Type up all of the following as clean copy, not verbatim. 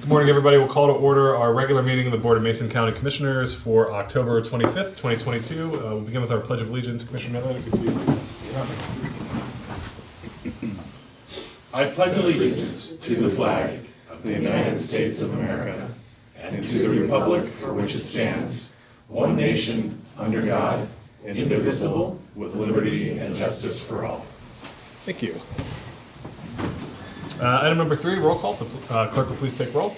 Good morning, everybody. We'll call to order our regular meeting of the Board of Mason County Commissioners for October 25th, 2022. We'll begin with our Pledge of Allegiance. Commissioner Miller, if you please lead us. I pledge allegiance to the flag of the United States of America and to the republic for which it stands, one nation, under God, indivisible, with liberty and justice for all. Thank you. Item number 3, roll call. The clerk will please take roll.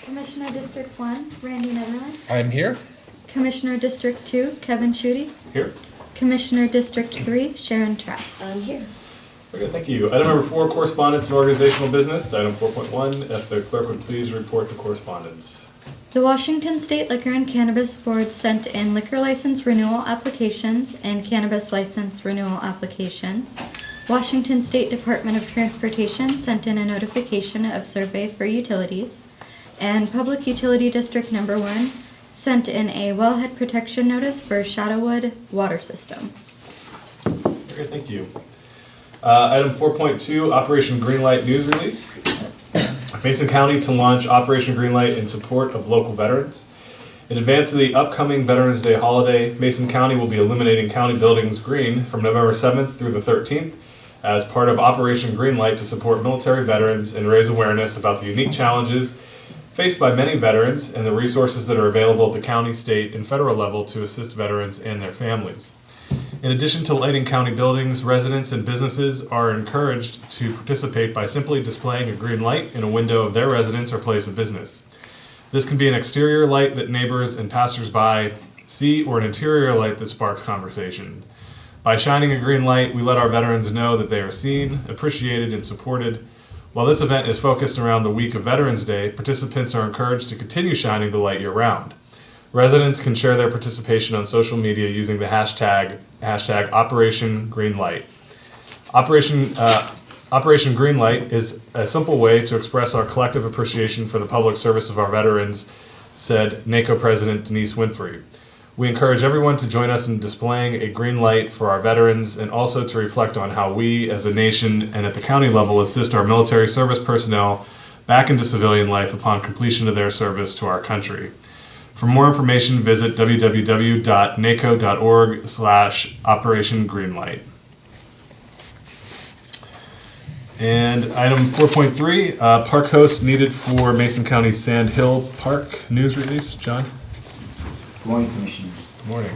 Commissioner District 1, Randy Netherland. I'm here. Commissioner District 2, Kevin Schutte. Here. Commissioner District 3, Sharon Trask. I'm here. Very good, thank you. Item number 4, correspondence and organizational business. Item 4.1, if the clerk would please report the correspondence. The Washington State Liquor and Cannabis Board sent in liquor license renewal applications and cannabis license renewal applications. Washington State Department of Transportation sent in a notification of survey for utilities. And Public Utility District Number 1 sent in a wellhead protection notice for Shadowwood water system. Okay, thank you. Item 4.2, Operation Greenlight news release. Mason County to launch Operation Greenlight in support of local veterans. In advance of the upcoming Veterans Day holiday, Mason County will be illuminating county buildings green from November 7th through the 13th as part of Operation Greenlight to support military veterans and raise awareness about the unique challenges faced by many veterans and the resources that are available at the county, state, and federal level to assist veterans and their families. In addition to lighting county buildings, residents and businesses are encouraged to participate by simply displaying a green light in a window of their residence or place of business. This can be an exterior light that neighbors and passersby see or an interior light that sparks conversation. By shining a green light, we let our veterans know that they are seen, appreciated, and supported. While this event is focused around the week of Veterans Day, participants are encouraged to continue shining the light year-round. Residents can share their participation on social media using the hashtag Operation Greenlight. Operation Greenlight is a simple way to express our collective appreciation for the public service of our veterans, said NACO President Denise Winfrey. We encourage everyone to join us in displaying a green light for our veterans and also to reflect on how we as a nation and at the county level assist our military service personnel back into civilian life upon completion of their service to our country. For more information, visit www.naco.org/Operation Greenlight. And item 4.3, park host needed for Mason County Sand Hill Park news release. John? Good morning, Commissioner. Good morning.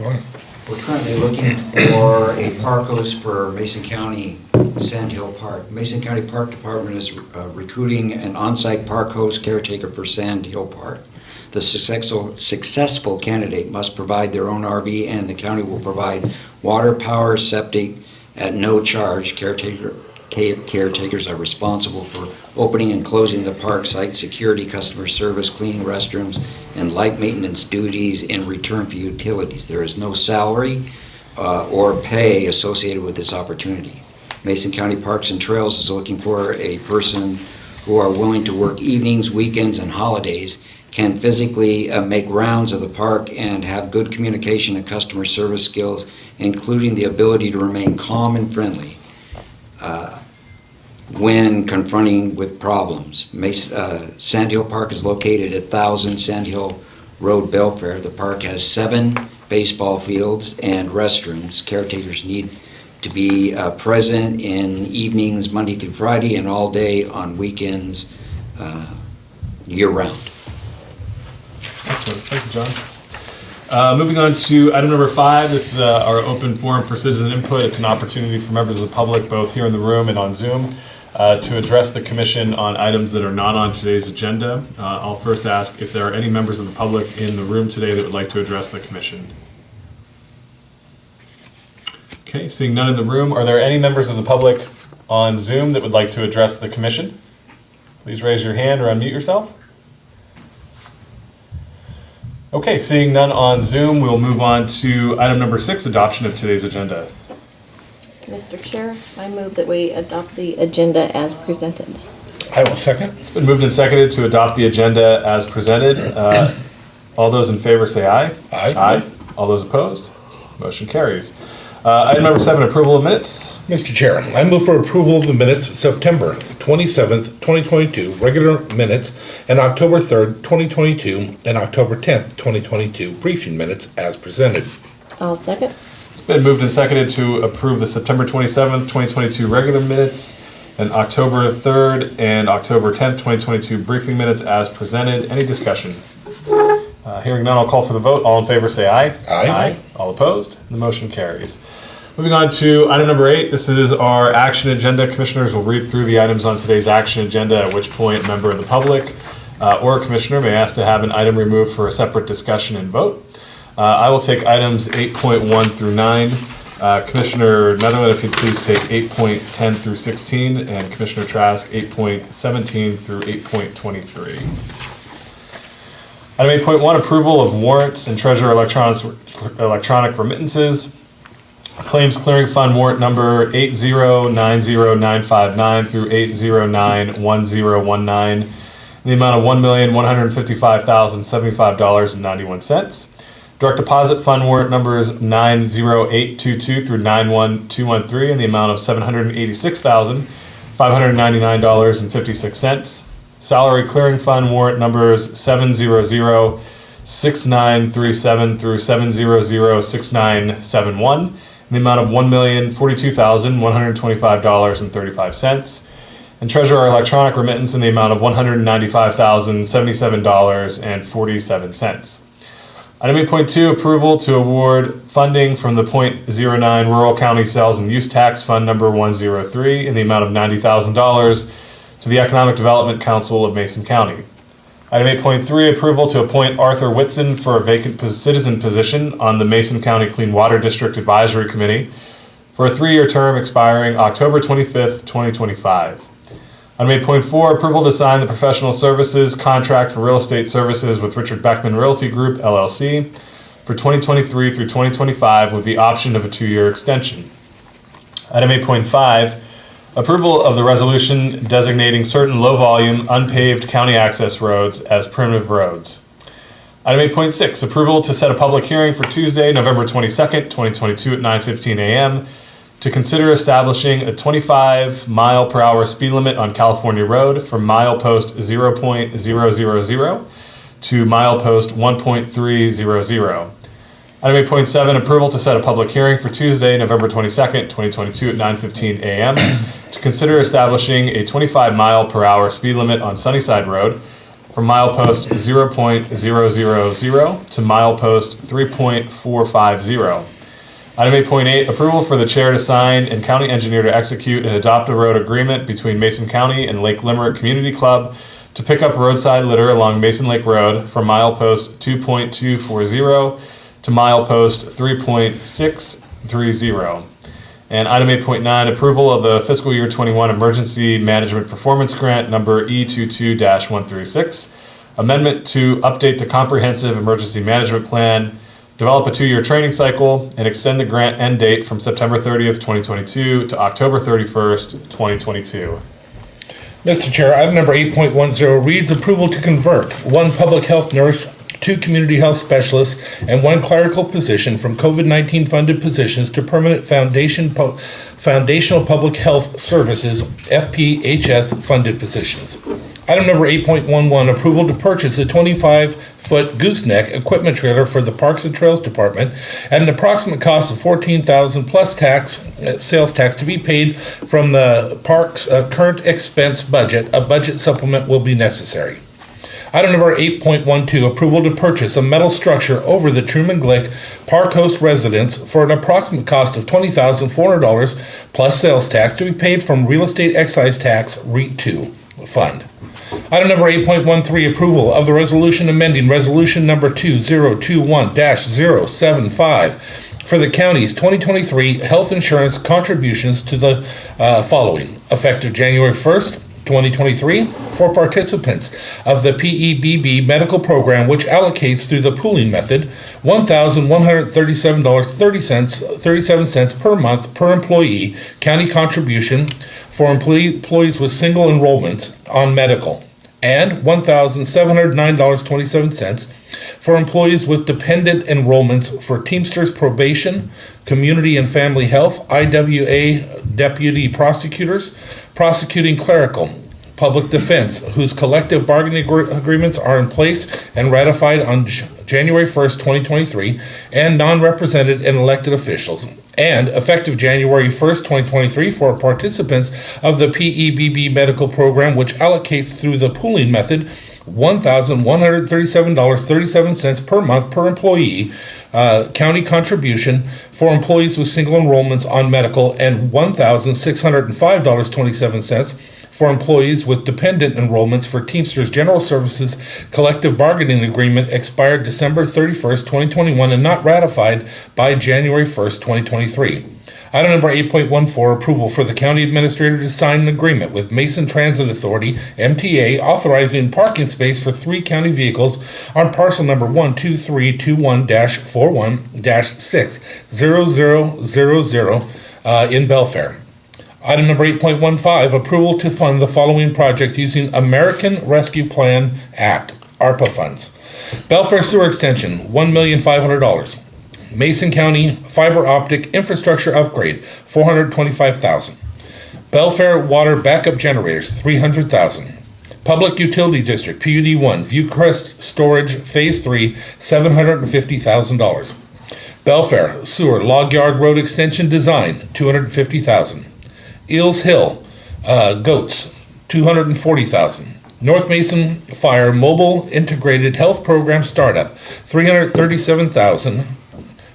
We're currently looking for a park host for Mason County Sand Hill Park. Mason County Park Department is recruiting an on-site park host caretaker for Sand Hill Park. The successful candidate must provide their own RV, and the county will provide water, power, septic at no charge. Caretakers are responsible for opening and closing the park site, security, customer service, cleaning restrooms, and light maintenance duties in return for utilities. There is no salary or pay associated with this opportunity. Mason County Parks and Trails is looking for a person who are willing to work evenings, weekends, and holidays, can physically make rounds of the park, and have good communication and customer service skills, including the ability to remain calm and friendly when confronting with problems. Sand Hill Park is located at 1000 Sand Hill Road, Belfair. The park has 7 baseball fields and restrooms. Caretakers need to be present in evenings, Monday through Friday, and all day on weekends, year-round. Excellent. Thank you, John. Moving on to item number 5, this is our open forum for citizen input. It's an opportunity for members of the public, both here in the room and on Zoom, to address the commission on items that are not on today's agenda. I'll first ask if there are any members of the public in the room today that would like to address the commission. Okay, seeing none in the room, are there any members of the public on Zoom that would like to address the commission? Please raise your hand or unmute yourself. Okay, seeing none on Zoom, we'll move on to item number 6, adoption of today's agenda. Mr. Chair, I move that we adopt the agenda as presented. I will second. It's been moved and seconded to adopt the agenda as presented. All those in favor say aye. Aye. Aye. All those opposed? Motion carries. Item number 7, approval of minutes. Mr. Chair, I move for approval of the minutes September 27th, 2022, regular minutes, and October 3rd, 2022, and October 10th, 2022, briefing minutes as presented. I'll second. It's been moved and seconded to approve the September 27th, 2022 regular minutes and October 3rd and October 10th, 2022 briefing minutes as presented. Any discussion? Hearing none, I'll call for the vote. All in favor say aye. Aye. All opposed? The motion carries. Moving on to item number 8. This is our action agenda. Commissioners will read through the items on today's action agenda, at which point a member of the public or a commissioner may ask to have an item removed for a separate discussion and vote. I will take items 8.1 through 9. Commissioner Netherland, if you'd please take 8.10 through 16, and Commissioner Trask 8.17 through 8.23. Item 8.1, approval of warrants and treasurer electronic remittances. Claims Clearing Fund warrant number 8090959 through 8091019 in the amount of $1,155,075.91. Direct Deposit Fund warrant numbers 90822 through 91213 in the amount of $786,599.56. Salary Clearing Fund warrant numbers 7006937 through 7006971 in the amount of $1,042,125.35. And Treasurer Electronic Remittance in the amount of $195,077.47. Item 8.2, approval to award funding from the .09 Rural County Sales and Use Tax Fund number 103 in the amount of $90,000 to the Economic Development Council of Mason County. Item 8.3, approval to appoint Arthur Whitson for a vacant citizen position on the Mason County Clean Water District Advisory Committee for a 3-year term expiring October 25th, 2025. Item 8.4, approval to sign the professional services contract for real estate services with Richard Beckman Realty Group, LLC for 2023 through 2025 with the option of a 2-year extension. Item 8.5, approval of the resolution designating certain low-volume, unpaved county access roads as primitive roads. Item 8.6, approval to set a public hearing for Tuesday, November 22nd, 2022 at 9:15 a.m. to consider establishing a 25-mile-per-hour speed limit on California Road from milepost 0.000 to milepost 1.300. Item 8.7, approval to set a public hearing for Tuesday, November 22nd, 2022 at 9:15 a.m. to consider establishing a 25-mile-per-hour speed limit on Sunnyside Road from milepost 0.000 to milepost 3.450. Item 8.8, approval for the chair to sign and county engineer to execute and adopt a road agreement between Mason County and Lake Limerick Community Club to pick up roadside litter along Mason Lake Road from milepost 2.240 to milepost 3.630. And item 8.9, approval of the fiscal year 21 Emergency Management Performance Grant number E22-136, amendment to update the Comprehensive Emergency Management Plan, develop a 2-year training cycle, and extend the grant end date from September 30th, 2022 to October 31st, 2022. Mr. Chair, item number 8.10 reads approval to convert 1 public health nurse, 2 community health specialists, and 1 clerical position from COVID-19 funded positions to permanent foundational public health services, FPHS funded positions. Item number 8.11, approval to purchase a 25-foot gooseneck equipment trailer for the Parks and Trails Department at an approximate cost of $14,000 plus sales tax to be paid from the park's current expense budget. A budget supplement will be necessary. Item number 8.12, approval to purchase a metal structure over the Truman Glick Park Host residence for an approximate cost of $20,400 plus sales tax to be paid from Real Estate Excise Tax REIT 2 fund. Item number 8.13, approval of the resolution amending resolution number 2021-075 for the county's 2023 health insurance contributions to the following, effective January 1st, 2023, for participants of the PEBB medical program, which allocates through the pooling method $1,137.37 per month per employee county contribution for employees with single enrollments on medical. and $1,709.27 for employees with dependent enrollments for Teamsters Probation, Community and Family Health, IWA Deputy Prosecutors, Prosecuting Clerical, Public Defense, whose collective bargaining agreements are in place and ratified on January 1st, 2023, and non-represented and elected officials. And effective January 1st, 2023, for participants of the PEBB medical program, which allocates through the pooling method $1,137.37 per month per employee, county contribution for employees with single enrollments on medical, and $1,605.27 for employees with dependent enrollments for Teamsters General Services collective bargaining agreement expired December 31st, 2021 and not ratified by January 1st, 2023. Item number 8.14, approval for the county administrator to sign an agreement with Mason Transit Authority, MTA, authorizing parking space for 3 county vehicles on parcel number 12321-41-60000 in Belfair. Item number 8.15, approval to fund the following projects using American Rescue Plan Act, ARPA funds. Belfair Sewer Extension, $1,500,000. Mason County Fiber Optic Infrastructure Upgrade, $425,000. Belfair Water Backup Generators, $300,000. Public Utility District, PUD 1, Viewcrest Storage Phase 3, $750,000. Belfair Sewer Log Yard Road Extension Design, $250,000. Eels Hill, Goats, $240,000. North Mason Fire Mobile Integrated Health Program Startup, $337,000.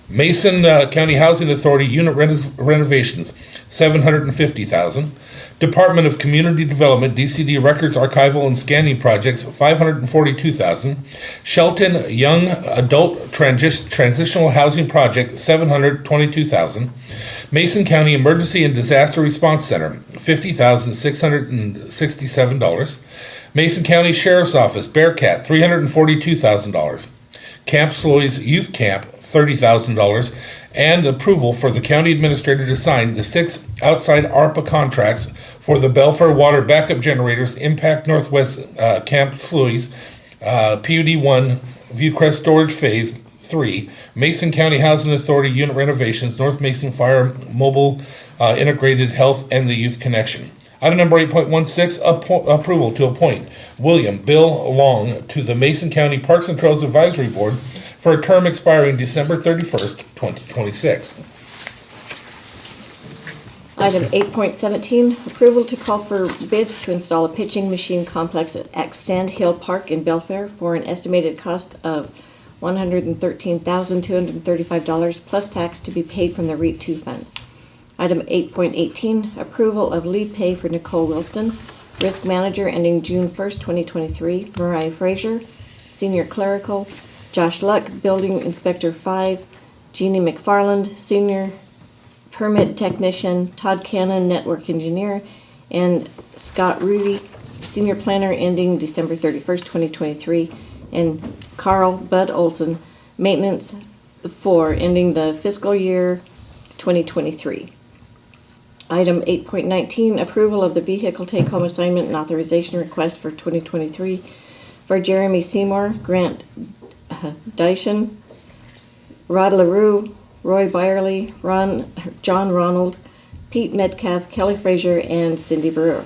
Mason County Housing Authority Unit Renovations, $750,000. Department of Community Development DCD Records Archival and Scanning Projects, $542,000. Shelton Young Adult Transitional Housing Project, $722,000. Mason County Emergency and Disaster Response Center, $50,667. Mason County Sheriff's Office Bearcat, $342,000. Camp Sloy's Youth Camp, $30,000, and approval for the county administrator to sign the 6 outside ARPA contracts for the Belfair Water Backup Generators, Impact Northwest Camp Sloy's, PUD 1, Viewcrest Storage Phase 3, Mason County Housing Authority Unit Renovations, North Mason Fire Mobile Integrated Health, and the Youth Connection. Item number 8.16, approval to appoint Bill Long to the Mason County Parks and Trails Advisory Board for a term expiring December 31st, 2026. Item 8.17, approval to call for bids to install a pitching machine complex at Sand Hill Park in Belfair for an estimated cost of $113,235 plus tax to be paid from the REIT 2 fund. Item 8.18, approval of lead pay for Nicole Wilston, risk manager ending June 1st, 2023, Mariah Frazier, senior clerical, Josh Luck, building inspector 5, Jeannie McFarland, senior permit technician, Todd Cannon, network engineer, and Scott Rudy, senior planner ending December 31st, 2023, and Carl Bud Olson, maintenance 4, ending the fiscal year 2023. Item 8.19, approval of the vehicle take-home assignment and authorization request for 2023 for Jeremy Seymour, Grant Dyson, Rod LaRue, Roy Byerly, John Ronald, Pete Metcalf, Kelly Frazier, and Cindy Brewer.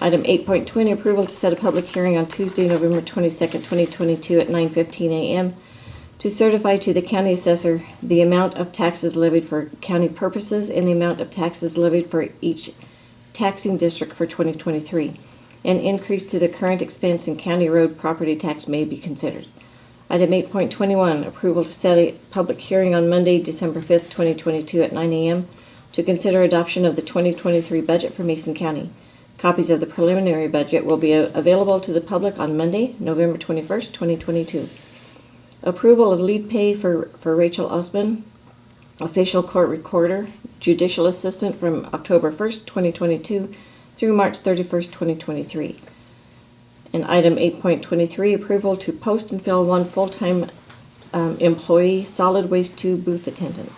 Item 8.20, approval to set a public hearing on Tuesday, November 22nd, 2022 at 9:15 a.m. to certify to the county assessor the amount of taxes levied for county purposes and the amount of taxes levied for each taxing district for 2023. An increase to the current expense in county road property tax may be considered. Item 8.21, approval to set a public hearing on Monday, December 5th, 2022 at 9 a.m. to consider adoption of the 2023 budget for Mason County. Copies of the preliminary budget will be available to the public on Monday, November 21st, 2022. Approval of lead pay for Rachel Osman, official court recorder, judicial assistant from October 1st, 2022 through March 31st, 2023. And item 8.23, approval to post and fill 1 full-time employee, solid waste 2 booth attendant.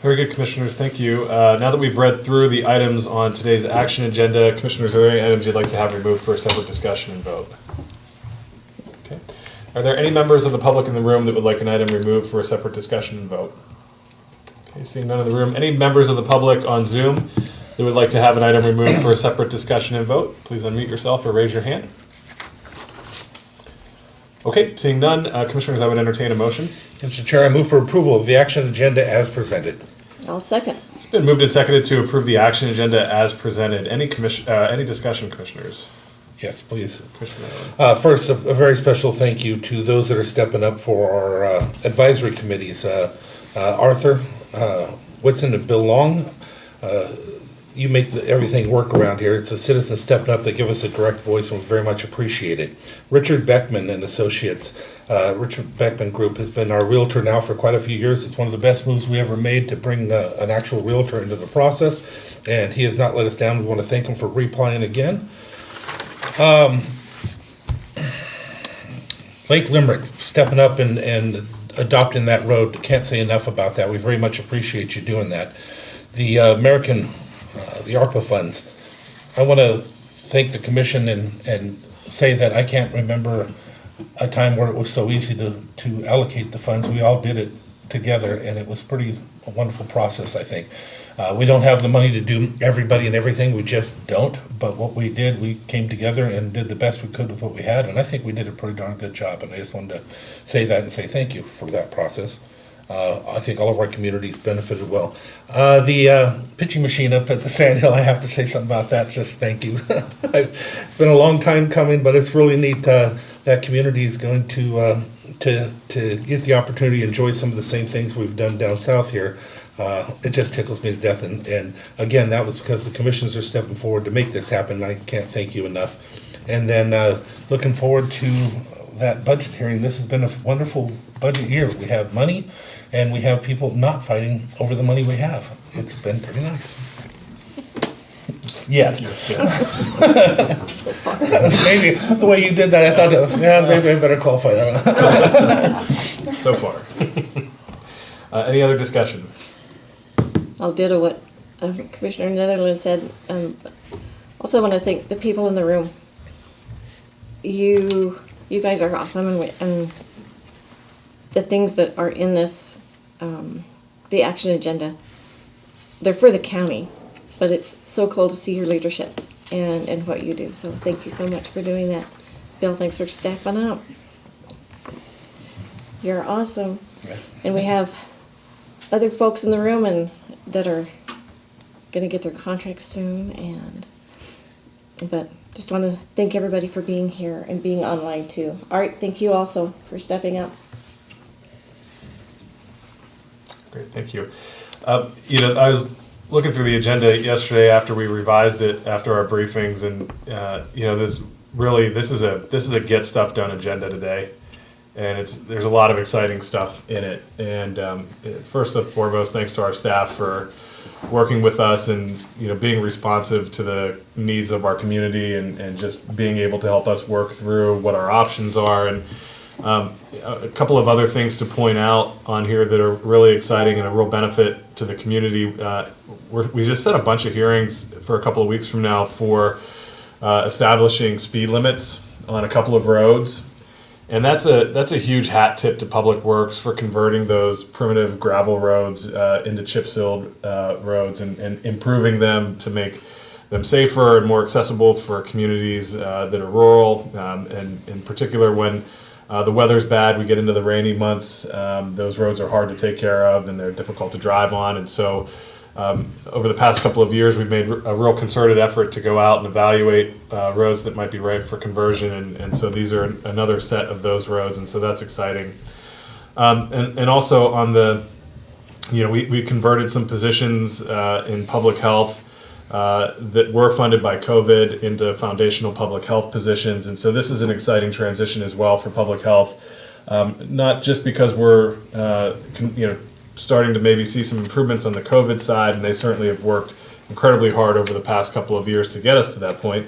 Very good, Commissioners. Thank you. Now that we've read through the items on today's action agenda, Commissioners, are there any items you'd like to have removed for a separate discussion and vote? Okay. Are there any members of the public in the room that would like an item removed for a separate discussion and vote? Okay, seeing none in the room. Any members of the public on Zoom that would like to have an item removed for a separate discussion and vote? Please unmute yourself or raise your hand. Okay, seeing none, Commissioners, I would entertain a motion. Mr. Chair, I move for approval of the action agenda as presented. I'll second. It's been moved and seconded to approve the action agenda as presented. Any discussion, Commissioners? Yes, please. Commissioner Allen. First, a very special thank you to those that are stepping up for our advisory committees. Arthur Whitson and Bill Long, you make everything work around here. It's the citizens stepping up that give us a direct voice, and we very much appreciate it. Richard Beckman and Associates, Richard Beckman Group has been our realtor now for quite a few years. It's one of the best moves we ever made to bring an actual realtor into the process, and he has not let us down. We want to thank him for replying again. Lake Limerick, stepping up and adopting that road. Can't say enough about that. We very much appreciate you doing that. The the ARPA funds. I want to thank the commission and say that I can't remember a time where it was so easy to allocate the funds. We all did it together, and it was a wonderful process, I think. We don't have the money to do everybody and everything. We just don't. But what we did, we came together and did the best we could with what we had, and I think we did a pretty darn good job. And I just wanted to say that and say thank you for that process. I think all of our communities benefited well. The pitching machine up at the Sand Hill, I have to say something about that. Just thank you. It's been a long time coming, but it's really neat. That community is going to get the opportunity to enjoy some of the same things we've done down south here. It just tickles me to death. And again, that was because the commissioners are stepping forward to make this happen. I can't thank you enough. And then looking forward to that budget hearing. This has been a wonderful budget year. We have money, and we have people not fighting over the money we have. It's been pretty nice. Yet. Maybe the way you did that, I thought, maybe I better qualify that. So far. Any other discussion? I'll ditto what Commissioner Netherland said. Also want to thank the people in the room. You guys are awesome, and the things that are in this, the action agenda, they're for the county, but it's so cool to see your leadership and what you do. So thank you so much for doing that. Bill, thanks for stepping up. You're awesome. And we have other folks in the room and that are going to get their contracts soon. But just want to thank everybody for being here and being online too. Art, thank you also for stepping up. Great, thank you. I was looking through the agenda yesterday after we revised it after our briefings, and this is a get stuff done agenda today, and there's a lot of exciting stuff in it. And first and foremost, thanks to our staff for working with us and being responsive to the needs of our community and just being able to help us work through what our options are. And a couple of other things to point out on here that are really exciting and a real benefit to the community. We just set a bunch of hearings for a couple of weeks from now for establishing speed limits on a couple of roads. And that's a huge hat tip to Public Works for converting those primitive gravel roads into chip-sealed roads and improving them to make them safer and more accessible for communities that are rural. And in particular, when the weather's bad, we get into the rainy months, those roads are hard to take care of and they're difficult to drive on. And so over the past couple of years, we've made a real concerted effort to go out and evaluate roads that might be ripe for conversion. And so these are another set of those roads. And so that's exciting. And also on the, we converted some positions in public health that were funded by COVID into foundational public health positions. And so this is an exciting transition as well for public health, not just because we're, starting to maybe see some improvements on the COVID side, and they certainly have worked incredibly hard over the past couple of years to get us to that point,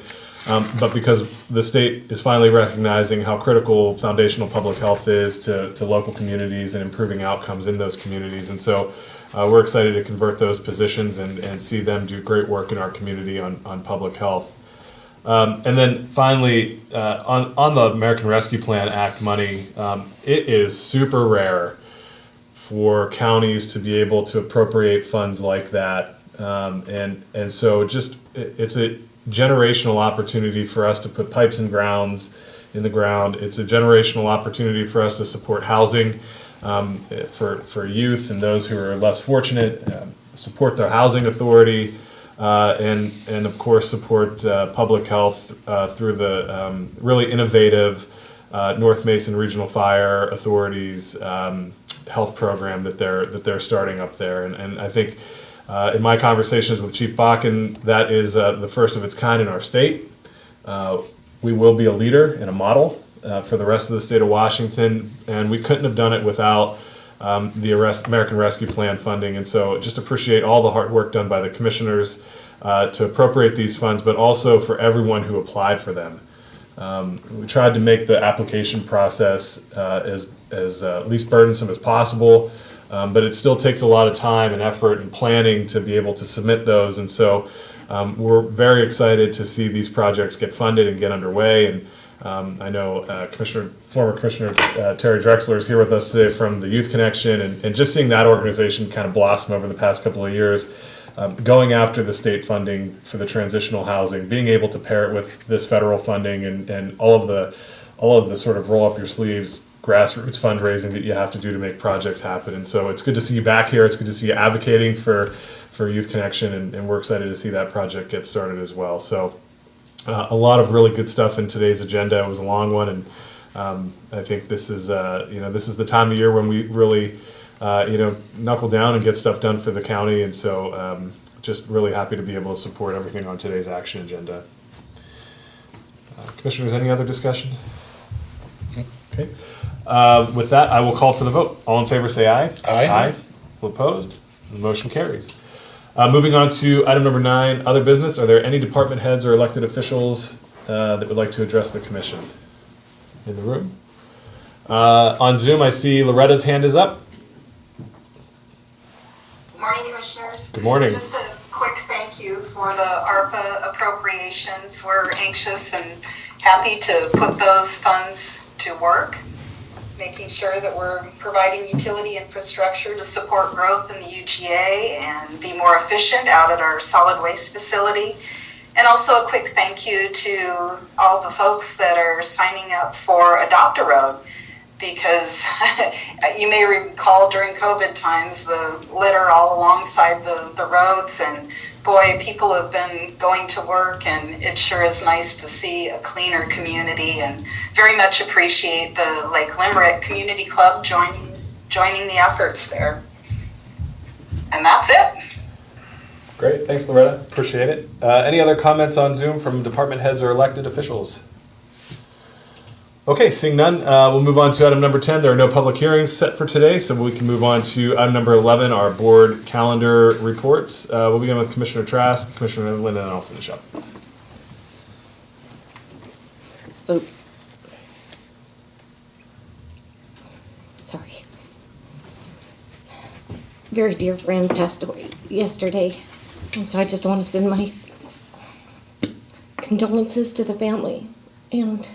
but because the state is finally recognizing how critical foundational public health is to local communities and improving outcomes in those communities. And so we're excited to convert those positions and see them do great work in our community on public health. And then finally, on the American Rescue Plan Act money, it is super rare for counties to be able to appropriate funds like that. And so it's a generational opportunity for us to put pipes in the ground. It's a generational opportunity for us to support housing for youth and those who are less fortunate, support their housing authority, and of course support public health through the really innovative North Mason Regional Fire Authority's health program that they're starting up there. And I think in my conversations with Chief Bakken, that is the first of its kind in our state. We will be a leader and a model for the rest of the state of Washington, and we couldn't have done it without the American Rescue Plan funding. And so just appreciate all the hard work done by the commissioners to appropriate these funds, but also for everyone who applied for them. We tried to make the application process as least burdensome as possible, but it still takes a lot of time and effort and planning to be able to submit those. And so we're very excited to see these projects get funded and get underway. And I know former Commissioner Terry Drexler is here with us today from the Youth Connection, and just seeing that organization kind of blossom over the past couple of years, going after the state funding for the transitional housing, being able to pair it with this federal funding and all of the sort of roll up your sleeves grassroots fundraising that you have to do to make projects happen. And so it's good to see you back here. It's good to see you advocating for Youth Connection, and we're excited to see that project get started as well. So a lot of really good stuff in today's agenda. It was a long one, and I think this is the time of year when we really knuckle down and get stuff done for the county. And so just really happy to be able to support everything on today's action agenda. Commissioners, any other discussion? Okay. With that, I will call for the vote. All in favor say aye. Aye. Aye. All opposed? The motion carries. Moving on to item number 9, other business. Are there any department heads or elected officials that would like to address the commission in the room? On Zoom, I see Loretta's hand is up. Good morning, Commissioners. Good morning. Just a quick thank you for the ARPA appropriations. We're anxious and happy to put those funds to work, making sure that we're providing utility infrastructure to support growth in the UGA and be more efficient out at our solid waste facility. And also a quick thank you to all the folks that are signing up for Adopt a Road, because you may recall during COVID times the litter all alongside the roads, and boy, people have been going to work, and it sure is nice to see a cleaner community, and very much appreciate the Lake Limerick Community Club joining the efforts there. And that's it. Great, thanks Loretta, appreciate it. Any other comments on Zoom from department heads or elected officials? Okay, seeing none, we'll move on to item number 10. There are no public hearings set for today, so we can move on to item number 11, our board calendar reports. We'll begin with Commissioner Trask, Commissioner Lynn, and I'll finish up. So, sorry. Very dear friend passed away yesterday, and so I just want to send my condolences to the family, and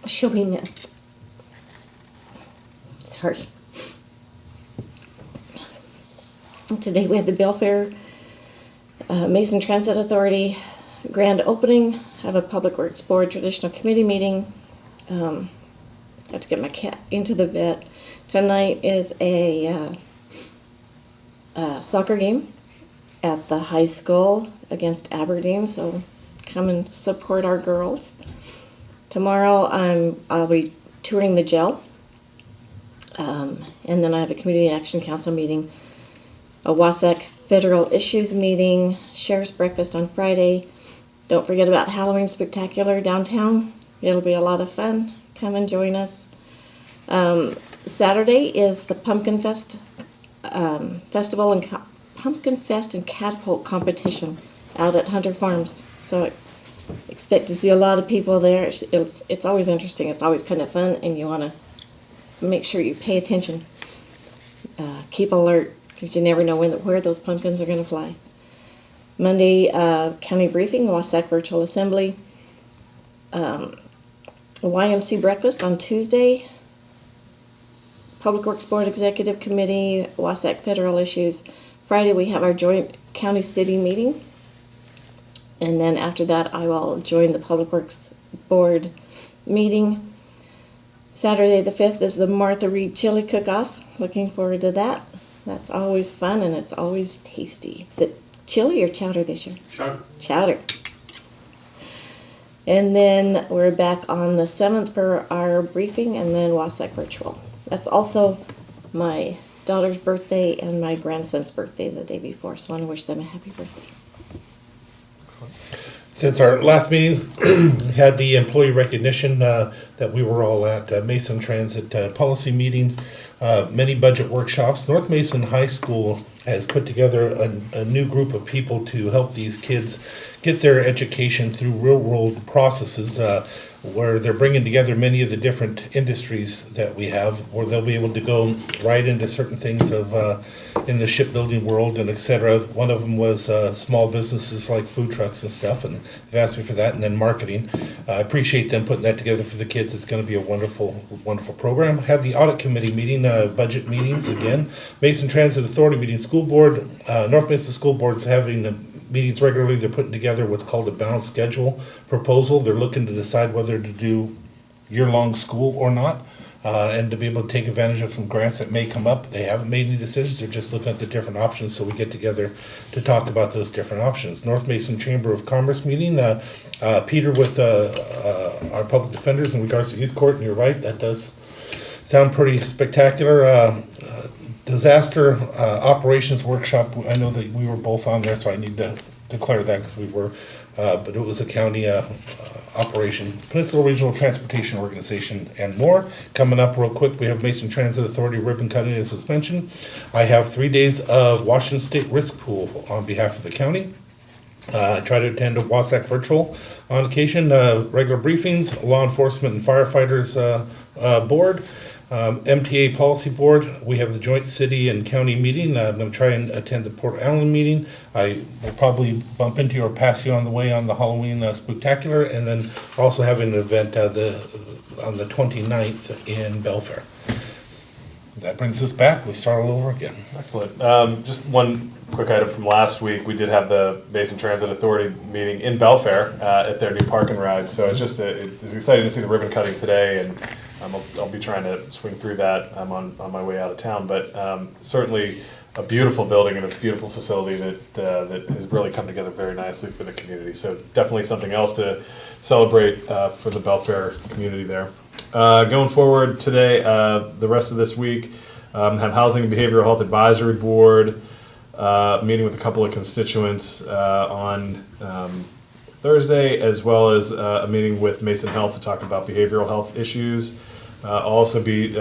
she'll be missed. Sorry. Today we had the Belfair Mason Transit Authority grand opening, have a Public Works Board traditional committee meeting. Have to get my cat into the vet. Tonight is a soccer game at the high school against Aberdeen, so come and support our girls. Tomorrow I'll be touring the jail, and then I have a Community Action Council meeting, a WASAC Federal Issues meeting, Sheriff's Breakfast on Friday. Don't forget about Halloween Spectacular downtown. It'll be a lot of fun. Come and join us. Saturday is the Pumpkin Fest Festival and Pumpkin Fest and Catapult competition out at Hunter Farms. So expect to see a lot of people there. It's always interesting. It's always kind of fun, and you want to make sure you pay attention. Keep alert. because you never know where those pumpkins are going to fly. Monday, county briefing, Wasatch Virtual Assembly. YMC breakfast on Tuesday. Public Works Board Executive Committee, Wasatch Federal Issues. Friday, we have our joint county-city meeting. And then after that, I will join the Public Works Board meeting. Saturday the 5th is the Martha Reed Chili Cook-Off. Looking forward to that. That's always fun and it's always tasty. Is it chili or chowder this year? Chowder. Chowder. And then we're back on the 7th for our briefing and then Wasatch Virtual. That's also my daughter's birthday and my grandson's birthday the day before, so I want to wish them a happy birthday. Since our last meetings, we had the employee recognition that we were all at, Mason Transit policy meetings, many budget workshops. North Mason High School has put together a new group of people to help these kids get their education through real-world processes, where they're bringing together many of the different industries that we have, where they'll be able to go right into certain things of in the shipbuilding world and et cetera. One of them was small businesses like food trucks and stuff, and they've asked me for that, and then marketing. I appreciate them putting that together for the kids. It's going to be a wonderful, wonderful program. Had the audit committee meeting, budget meetings again, Mason Transit Authority meeting, school board, North Mason School Board's having meetings regularly. They're putting together what's called a balanced schedule proposal. They're looking to decide whether to do year-long school or not, and to be able to take advantage of some grants that may come up. They haven't made any decisions. They're just looking at the different options, so we get together to talk about those different options. North Mason Chamber of Commerce meeting, Peter with our public defenders in regards to youth court, and you're right, that does sound pretty spectacular. Disaster operations workshop, I know that we were both on there, so I need to declare that because we were, but it was a county operation. Peninsula Regional Transportation Organization and more. Coming up real quick, we have Mason Transit Authority ribbon cutting and suspension. I have 3 days of Washington State Risk Pool on behalf of the county. I try to attend a Wasatch Virtual on occasion, regular briefings, law enforcement and firefighters board. MTA Policy Board, we have the joint city and county meeting. I'm going to try and attend the Port Allen meeting. I will probably bump into you or pass you on the way on the Halloween Spooktacular, and then also having an event on the 29th in Belfair. That brings us back. We start all over again. Excellent. Just one quick item from last week. We did have the Mason Transit Authority meeting in Belfair at their new park and ride. So it's just it's exciting to see the ribbon cutting today, and I'll be trying to swing through that. I'm on my way out of town, but certainly a beautiful building and a beautiful facility that has really come together very nicely for the community. So definitely something else to celebrate for the Belfair community there. Going forward today, the rest of this week, have Housing and Behavioral Health Advisory Board meeting with a couple of constituents on Thursday, as well as a meeting with Mason Health to talk about behavioral health issues. I'll also be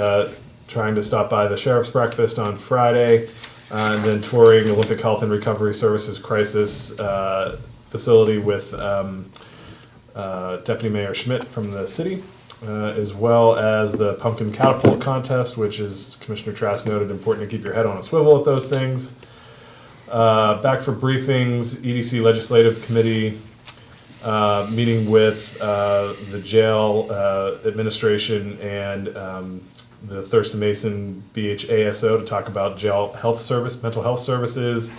trying to stop by the Sheriff's Breakfast on Friday, and then touring Olympic Health and Recovery Services Crisis Facility with Deputy Mayor Schmidt from the city. As well as the Pumpkin Catapult Contest, which is, Commissioner Trask noted, important to keep your head on a swivel at those things. Back for briefings, EDC Legislative Committee, meeting with the jail administration and the Thurston Mason BHASO to talk about jail health service, mental health services.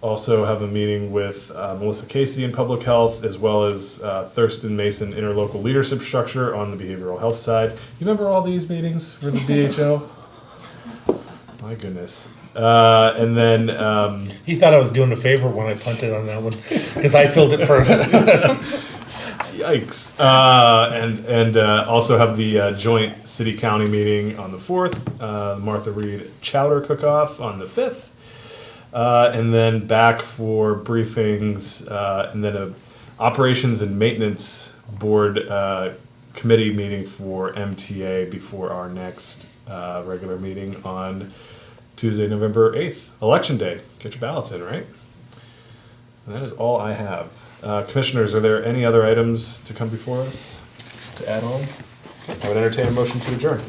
Also have a meeting with Melissa Casey in Public Health, as well as Thurston Mason Interlocal Leadership Structure on the behavioral health side. You remember all these meetings for the BHO? My goodness. And then... He thought I was doing a favor when I punted on that one, because I filled it for... Yikes. And also have the joint city-county meeting on the 4th, Martha Reed Chowder Cook-Off on the 5th. And then back for briefings, and then a operations and maintenance board committee meeting for MTA before our next regular meeting on Tuesday, November 8th, Election Day. Get your ballots in, right? And that is all I have. Commissioners, are there any other items to come before us to add on? I would entertain a motion to adjourn.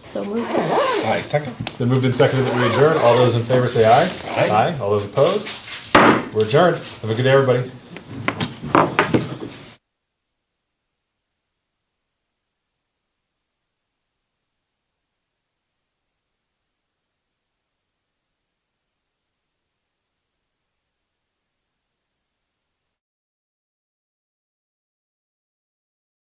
So moved. Aye, second. It's been moved and seconded that we adjourn. All those in favor say aye. Aye. All those opposed? We're adjourned. Have a good day, everybody.